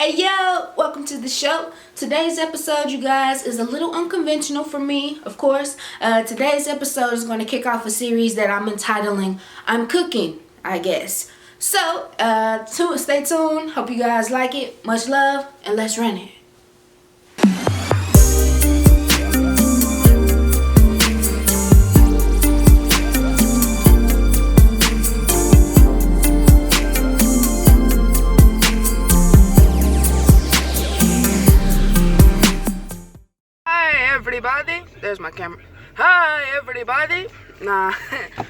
Hey yo, welcome to the show. Today's episode, you guys, is a little unconventional for me, of course. Today's episode is going to kick off a series that I'm entitling I'm Cooking, I guess. So, stay tuned. Hope you guys like it. Much love, and let's run it. Everybody, there's my camera. Hi everybody.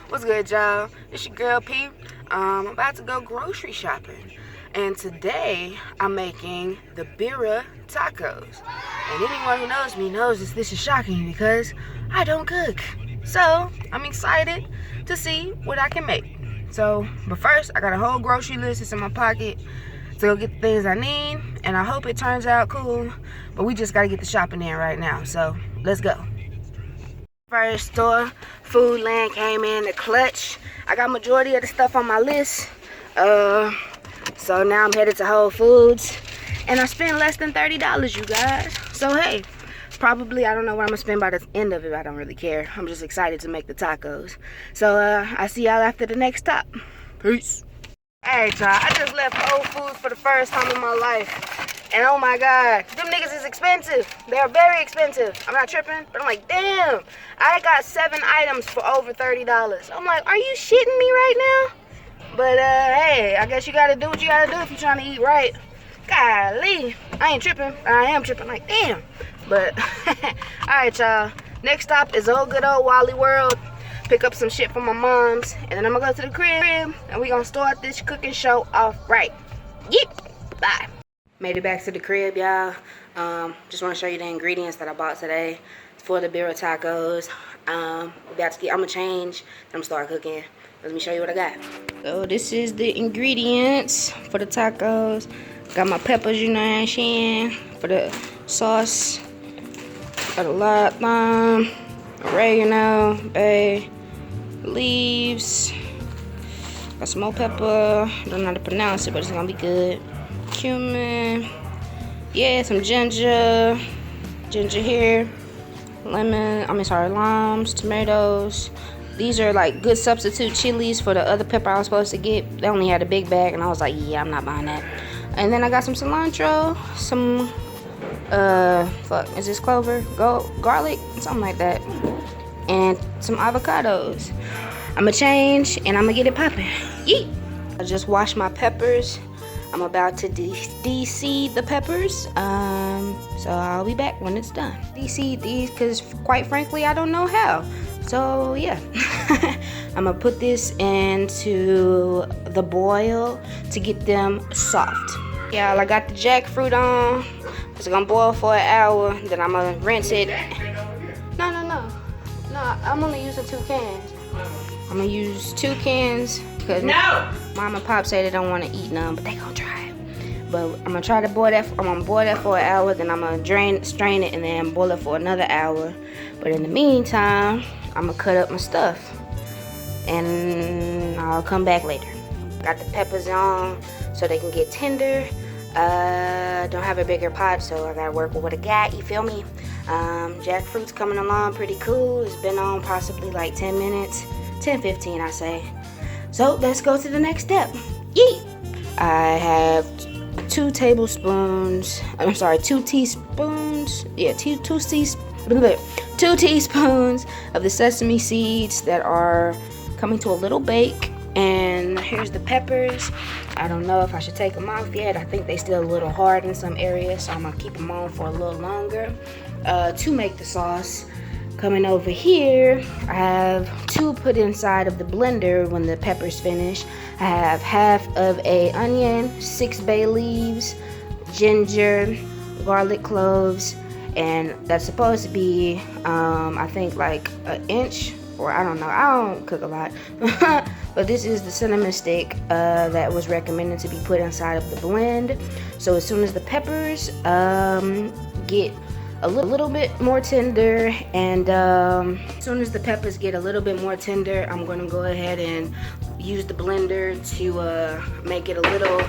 What's good, y'all? It's your girl P. I'm about to go grocery shopping, and today I'm making the birria tacos. And anyone who knows me knows this is shocking because I don't cook. So I'm excited to see what I can make. But first, I got a whole grocery list that's in my pocket to go get the things I need, and I hope it turns out cool. But we just gotta get the shopping in right now, so let's go. First store, Foodland came in the clutch. I got majority of the stuff on my list. So now I'm headed to Whole Foods, and I spent less than $30, you guys. So hey, probably I don't know what I'm gonna spend by the end of it. I don't really care. I'm just excited to make the tacos. So I see y'all after the next stop. Peace. Alright, y'all, I just left Whole Foods for the first time in my life. And oh my God, them niggas is expensive. They're very expensive. I'm not tripping, but I'm like, damn. I got 7 items for over $30. I'm like, are you shitting me right now? But hey, I guess you gotta do what you gotta do if you're trying to eat right. Golly, I ain't tripping. I am tripping, like, damn. But, alright, y'all. Next stop is old good old Wally World. Pick up some shit from my mom's, and then I'm gonna go to the crib, and we gonna start this cooking show off right. Yep, bye. Made it back to the crib, y'all. Just want to show you the ingredients that I bought today for the birria tacos. I'm gonna change, and I'm gonna start cooking. Let me show you what I got. So this is the ingredients for the tacos. Got my peppers, you know what I'm saying, for the sauce. Got a lot of thyme, oregano, bay, leaves. Got some more pepper. Don't know how to pronounce it, but it's gonna be good. Cumin. Yeah, some ginger here. Limes, tomatoes. These are like good substitute chilies for the other pepper I was supposed to get. They only had a big bag, and I was like, yeah, I'm not buying that. And then I got some cilantro, some is this clover? Garlic? Something like that. And some avocados. I'ma change and I'ma get it popping. Yeet! I just washed my peppers. I'm about to de-seed the peppers. So I'll be back when it's done. De-seed these because quite frankly I don't know how. So yeah. I'm gonna put this into the boil to get them soft. Yeah, I got the jackfruit on. It's gonna boil for an hour. Then I'm gonna rinse it. No, I'm only using 2 cans. I'm gonna use 2 cans because Mom and Pop say they don't want to eat none, but they gonna try it. But I'm gonna try to boil that. I'm gonna boil that for an hour. Then I'm gonna strain it, and then boil it for another hour. But in the meantime, I'm gonna cut up my stuff, and I'll come back later. Got the peppers on so they can get tender. Don't have a bigger pot, so I gotta work with what I got, you feel me? Jackfruit's coming along pretty cool. It's been on possibly like 10 minutes, 10-15 I say. So let's go to the next step. Yeet! I have 2 teaspoons. Yeah, 2 teaspoons of the sesame seeds that are coming to a little bake. And here's the peppers. I don't know if I should take them off yet. I think they still a little hard in some areas, so I'm gonna keep them on for a little longer to make the sauce. Coming over here, I have 2 put inside of the blender when the peppers finish. I have half of a onion, 6 bay leaves, ginger, garlic cloves, and that's supposed to be I think like an inch, or I don't know, I don't cook a lot. But this is the cinnamon stick that was recommended to be put inside of the blend. So as soon as the peppers get a little bit more tender, and as soon as the peppers get a little bit more tender, I'm gonna go ahead and use the blender to make it a little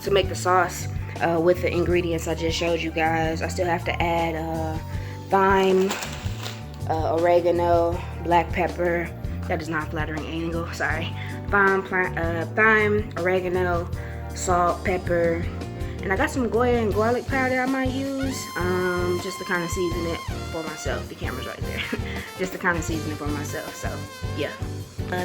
to make the sauce. with the ingredients I just showed you guys. I still have to add thyme, oregano, black pepper. That is not a flattering angle, sorry. Thyme, oregano, salt, pepper, and I got some Goya and garlic powder I might use, just to kind of season it for myself. The camera's right there. Just to kind of season it for myself, so yeah.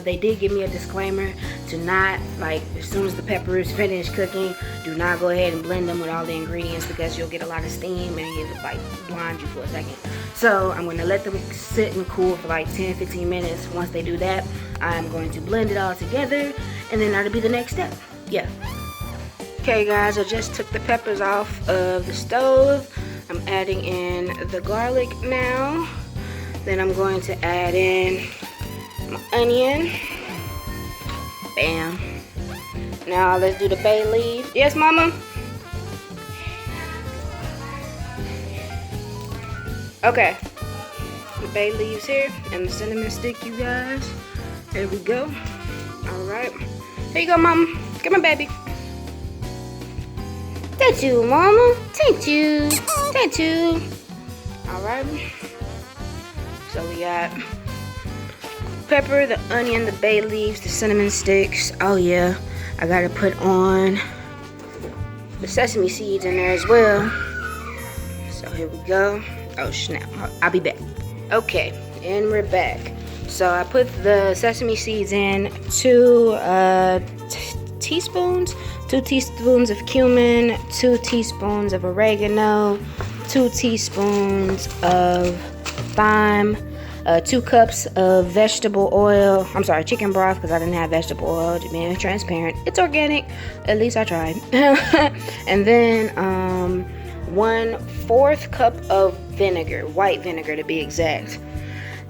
They did give me a disclaimer to not, like, as soon as the pepper is finished cooking, do not go ahead and blend them with all the ingredients because you'll get a lot of steam and it'll like blind you for a second. So I'm going to let them sit and cool for like 10-15 minutes. Once they do that, I'm going to blend it all together, and then that'll be the next step. Yeah. Okay guys, I just took the peppers off of the stove. I'm adding in the garlic now. Then I'm going to add in my onion. Bam. Now let's do the bay leaf. Yes, mama? Okay. The bay leaves here and the cinnamon stick, you guys. There we go. Alright. Here you go, mama. Come on, baby. Thank you, mama. Thank you. Thank you. Alright. So we got pepper, the onion, the bay leaves, the cinnamon sticks. Oh yeah, I gotta put on the sesame seeds in there as well. So here we go. Oh snap, I'll be back. Okay, and we're back. So I put the sesame seeds in, 2 teaspoons of cumin, 2 teaspoons of oregano, 2 teaspoons of thyme, 2 cups of vegetable oil. I'm sorry, chicken broth, because I didn't have vegetable oil. Just being transparent. It's organic. At least I tried. And then 1/4 cup of vinegar, white vinegar to be exact.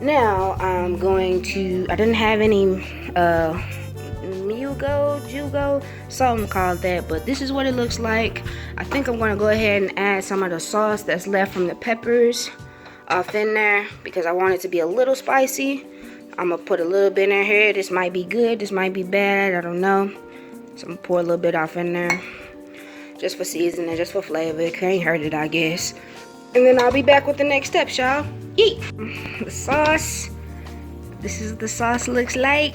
Now I'm going to. I didn't have any jugo, something called that, but this is what it looks like. I think I'm going to go ahead and add some of the sauce that's left from the peppers off in there because I want it to be a little spicy. I'm gonna put a little bit in here. This might be good, this might be bad, I don't know. So I'm gonna pour a little bit off in there just for seasoning, just for flavor. It can't hurt it, I guess. And then I'll be back with the next step, y'all. Eat the sauce. This is what the sauce looks like.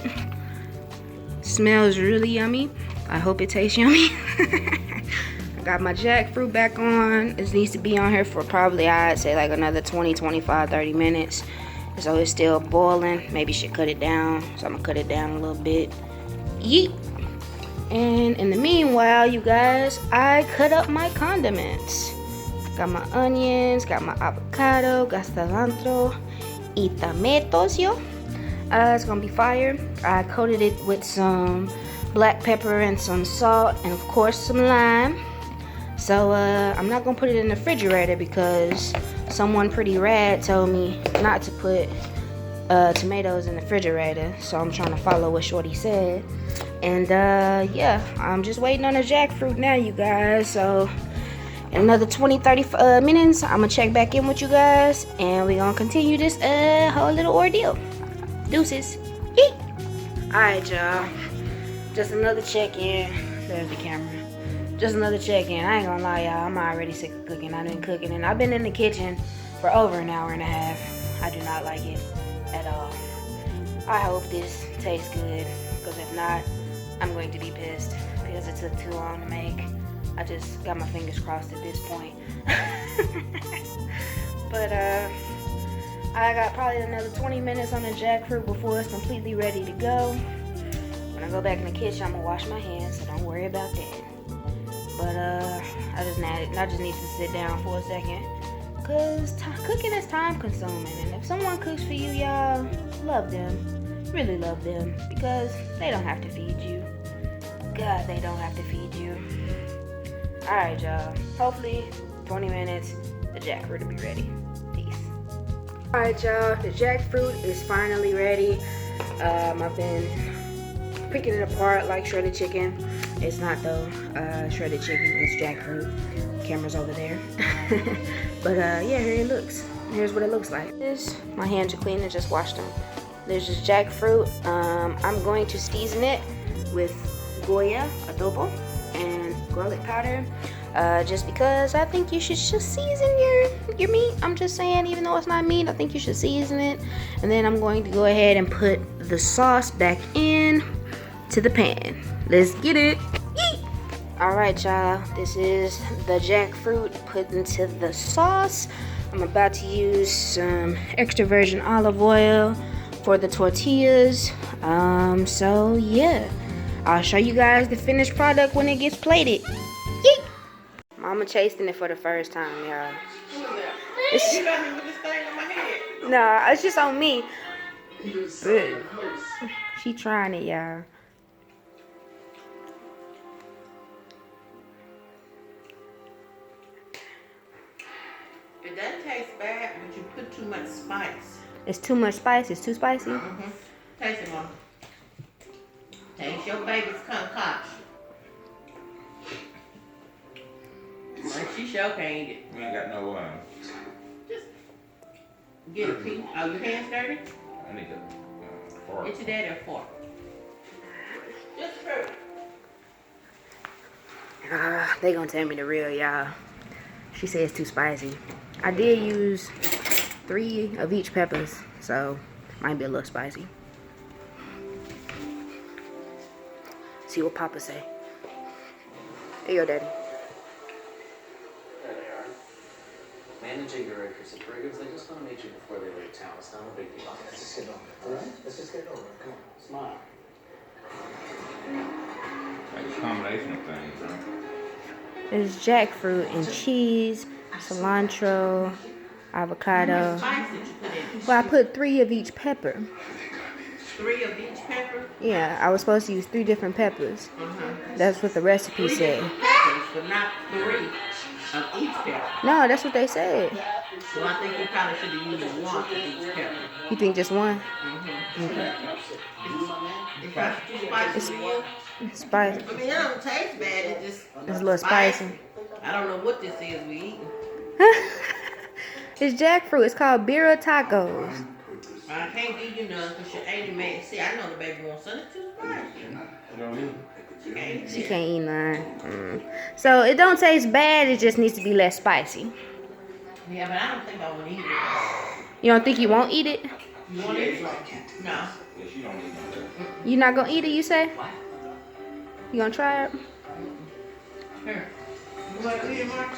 Smells really yummy. I hope it tastes yummy. Got my jackfruit back on. This needs to be on here for probably, I'd say, like another 20, 25, 30 minutes. So it's still boiling. Maybe should cut it down. So I'm gonna cut it down a little bit. Yeet. And in the meanwhile, you guys, I cut up my condiments. Got my onions, got my avocado, got cilantro, y tomatoes, yo. It's gonna be fire. I coated it with some black pepper and some salt, and of course some lime. So I'm not gonna put it in the refrigerator because someone pretty rad told me not to put tomatoes in the refrigerator. So I'm trying to follow what Shorty said. And yeah, I'm just waiting on the jackfruit now, you guys. So in another 20-30 minutes, I'm gonna check back in with you guys, and we're gonna continue this whole little ordeal. Deuces. Eat. Alright, y'all. Just another check-in. There's the camera. Just another check-in. I ain't gonna lie, y'all. I'm already sick of cooking. I've been cooking, and I've been in the kitchen for over an hour and a half. I do not like it at all. I hope this tastes good, because if not, I'm going to be pissed because it took too long to make. I just got my fingers crossed at this point. But I got probably another 20 minutes on the jackfruit before it's completely ready to go. When I go back in the kitchen, I'm gonna wash my hands, so don't worry about that. But I just need to sit down for a second, cause cooking is time consuming, and if someone cooks for you, y'all, love them, really love them, because they don't have to feed you. God, they don't have to feed you. All right, y'all. Hopefully, 20 minutes, the jackfruit will be ready. Peace. All right, y'all. The jackfruit is finally ready. I've been picking it apart like shredded chicken. It's not though. Shredded chicken is jackfruit. Camera's over there. But yeah, here it looks. Here's what it looks like. My hands are clean. I just washed them. There's just jackfruit. I'm going to season it with Goya adobo and garlic powder. just because I think you should just season your meat. I'm just saying, even though it's not meat, I think you should season it. And then I'm going to go ahead and put the sauce back in to the pan. Let's get it. Alright, y'all, this is the jackfruit put into the sauce. I'm about to use some extra virgin olive oil for the tortillas. So yeah, I'll show you guys the finished product when it gets plated. Yeet. Mama tasting it for the first time, y'all. Nah, it's just on me. She trying it, y'all. It doesn't taste bad, but you put too much spice. It's too much spice? It's too spicy? Mm-hmm. Taste it, Mom. Taste your baby's concoction. Like she sure can't eat it. We ain't got no Just get a piece. Oh, your hands dirty? I need a fork. Get your daddy a fork. Just for They gonna tell me the real, y'all. She said it's too spicy. I did use 3 of each peppers, so might be a little spicy. See what Papa say. Here you go, Daddy. There they are. Managing directors of brigands, they just want to meet you before they leave town. It's not a big deal. Let's just get it over, all right? Let's just get it over. Come on, smile. Like a combination of things, right? There's jackfruit and cheese, cilantro, avocado. spice that you put in. Well, I put 3 of each pepper. 3 of each pepper. Yeah, I was supposed to use 3 different peppers. That's what the recipe 3 said. different peppers, but not 3 of each pepper. No, that's what they said. So I think you probably should have used 1 of each pepper. You think just 1? Okay. Is that too spicy for you? Spicy. I mean, it don't taste bad. It just It's a little spicy. I don't know what this is we eating. It's jackfruit. It's called birria tacos. I can't give you none because your 80 man. See, I know the baby wants something too spicy. You know what I mean? She can't eat She it. can't eat none. So it don't taste bad. It just needs to be less spicy. Yeah, but I don't think I want to eat it. You don't think you won't eat it? You want it? No. Yeah, she don't need none of that. You not gonna eat it? You say? You gonna try it? Here. You want to eat it, Mark?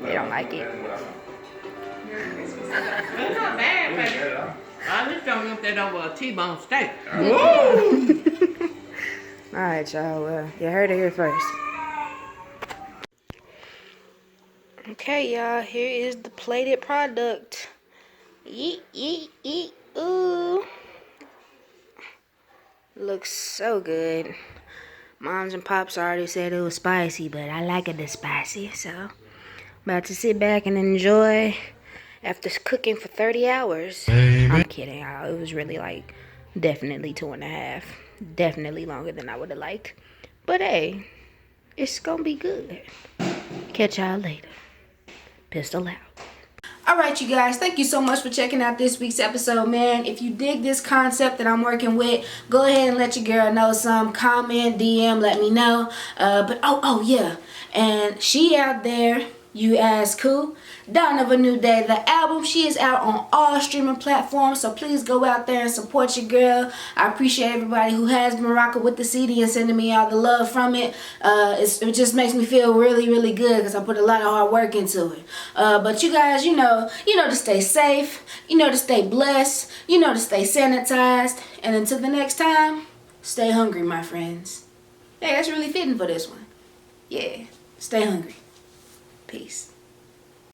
They don't like it. It's not bad, baby. I just don't want that over a T-bone steak. Alright, y'all. Well, you heard it here first. Okay, y'all. Here is the plated product. Yeet, yeet, yeet. Ooh. Looks so good. Moms and Pops already said it was spicy, but I like it spicy, so about to sit back and enjoy after cooking for 30 hours. I'm kidding. It was really like definitely 2.5. Definitely longer than I would have liked. But hey, it's gonna be good. Catch y'all later. Pistol out. Alright, you guys, thank you so much for checking out this week's episode, man. If you dig this concept that I'm working with, go ahead and let your girl know some. Comment, DM, let me know. But oh yeah, and she out there, you ask who? Dawn of a New Day, the album. She is out on all streaming platforms, so please go out there and support your girl. I appreciate everybody who has been rocking with the CD and sending me all the love from it. It just makes me feel really, really good because I put a lot of hard work into it. But you guys, you know to stay safe, you know to stay blessed, you know to stay sanitized, and until the next time, stay hungry, my friends. Hey, that's really fitting for this one. Yeah, stay hungry. Peace.